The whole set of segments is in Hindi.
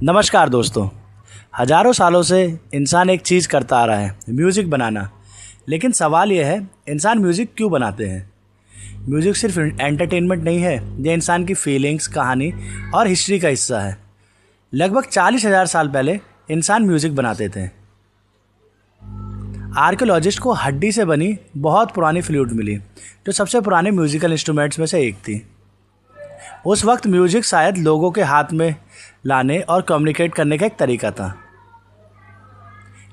नमस्कार दोस्तों। हजारों सालों से इंसान एक चीज़ करता आ रहा है, म्यूज़िक बनाना। लेकिन सवाल यह है, इंसान म्यूज़िक क्यों बनाते हैं। म्यूज़िक सिर्फ एंटरटेनमेंट नहीं है, यह इंसान की फीलिंग्स, कहानी और हिस्ट्री का हिस्सा है। लगभग 40,000 साल पहले इंसान म्यूज़िक बनाते थे। आर्कियोलॉजिस्ट को हड्डी से बनी बहुत पुरानी फ्लूट मिली, जो सबसे पुराने म्यूज़िकल इंस्ट्रूमेंट्स में से एक थी। उस वक्त म्यूज़िक शायद लोगों के हाथ में लाने और कम्युनिकेट करने का एक तरीका था।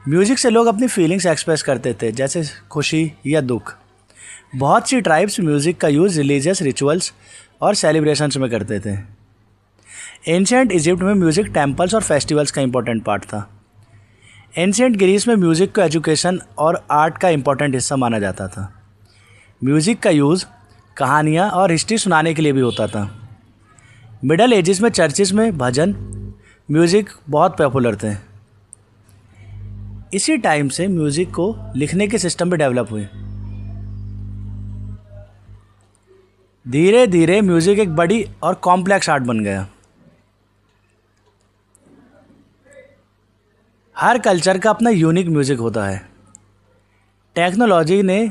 म्यूज़िक से लोग अपनी फीलिंग्स एक्सप्रेस करते थे, जैसे खुशी या दुख। बहुत सी ट्राइब्स म्यूज़िक का यूज़ रिलीजियस रिचुअल्स और सेलिब्रेशंस में करते थे। एंशिएंट इजिप्ट में म्यूज़िक टेम्पल्स और फेस्टिवल्स का इंपॉर्टेंट पार्ट था। एंशिएंट ग्रीस में म्यूज़िक को एजुकेशन और आर्ट का इंपॉर्टेंट हिस्सा माना जाता था। म्यूज़िक का यूज़ कहानियाँ और हिस्ट्री सुनाने के लिए भी होता था। मिडल एजेस में चर्चेस में भजन म्यूज़िक बहुत पॉपुलर थे। इसी टाइम से म्यूज़िक को लिखने के सिस्टम भी डेवलप हुए। धीरे धीरे म्यूज़िक एक बड़ी और कॉम्प्लेक्स आर्ट बन गया। हर कल्चर का अपना यूनिक म्यूज़िक होता है। टेक्नोलॉजी ने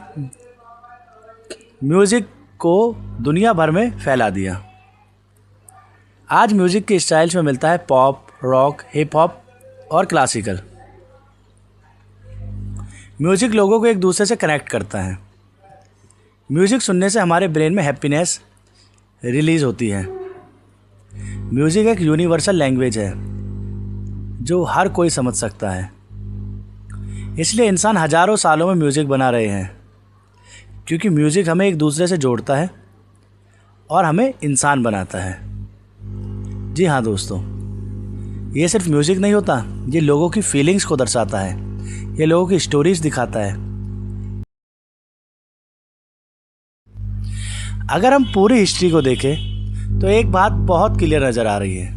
म्यूज़िक को दुनिया भर में फैला दिया। आज म्यूज़िक के स्टाइल्स में मिलता है पॉप, रॉक, हिप हॉप और क्लासिकल। म्यूज़िक लोगों को एक दूसरे से कनेक्ट करता है। म्यूज़िक सुनने से हमारे ब्रेन में हैप्पीनेस रिलीज़ होती है। म्यूज़िक एक यूनिवर्सल लैंग्वेज है जो हर कोई समझ सकता है। इसलिए इंसान हजारों सालों में म्यूज़िक बना रहे हैं, क्योंकि म्यूज़िक हमें एक दूसरे से जोड़ता है और हमें इंसान बनाता है। जी हाँ दोस्तों, ये सिर्फ म्यूज़िक नहीं होता, ये लोगों की फीलिंग्स को दर्शाता है, ये लोगों की स्टोरीज दिखाता है। अगर हम पूरी हिस्ट्री को देखें तो एक बात बहुत क्लियर नज़र आ रही है।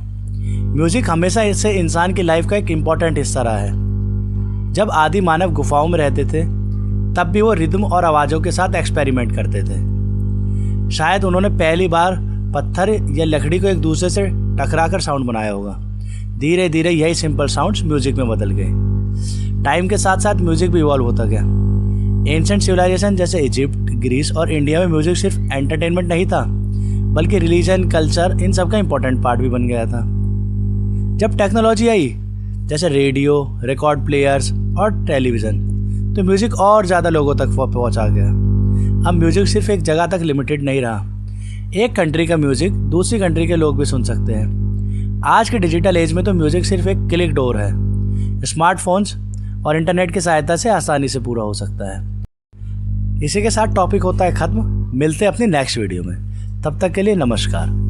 म्यूज़िक हमेशा इससे इंसान की लाइफ का एक इम्पॉर्टेंट हिस्सा रहा है। जब आदि मानव गुफाओं में रहते थे, तब भी वो रिदम और आवाज़ों के साथ एक्सपेरिमेंट करते थे। शायद उन्होंने पहली बार पत्थर या लकड़ी को एक दूसरे से टकरा कर साउंड बनाया होगा। धीरे धीरे यही सिंपल साउंड्स म्यूज़िक में बदल गए। टाइम के साथ साथ म्यूज़िक भी इवॉल्व होता गया। एंशिएंट सिविलाइजेशन जैसे इजिप्ट, ग्रीस और इंडिया में म्यूज़िक सिर्फ एंटरटेनमेंट नहीं था, बल्कि रिलीजन, कल्चर, इन सब का इंपॉर्टेंट पार्ट भी बन गया था। जब टेक्नोलॉजी आई, जैसे रेडियो, रिकॉर्ड प्लेयर्स और टेलीविज़न, तो म्यूज़िक और ज़्यादा लोगों तक पहुँचा गया। अब म्यूज़िक सिर्फ एक जगह तक लिमिटेड नहीं रहा। एक कंट्री का म्यूज़िक दूसरी कंट्री के लोग भी सुन सकते हैं। आज के डिजिटल एज में तो म्यूज़िक सिर्फ एक क्लिक डोर है। स्मार्टफोन्स और इंटरनेट की सहायता से आसानी से पूरा हो सकता है। इसी के साथ टॉपिक होता है ख़त्म। मिलते हैं अपनी नेक्स्ट वीडियो में। तब तक के लिए नमस्कार।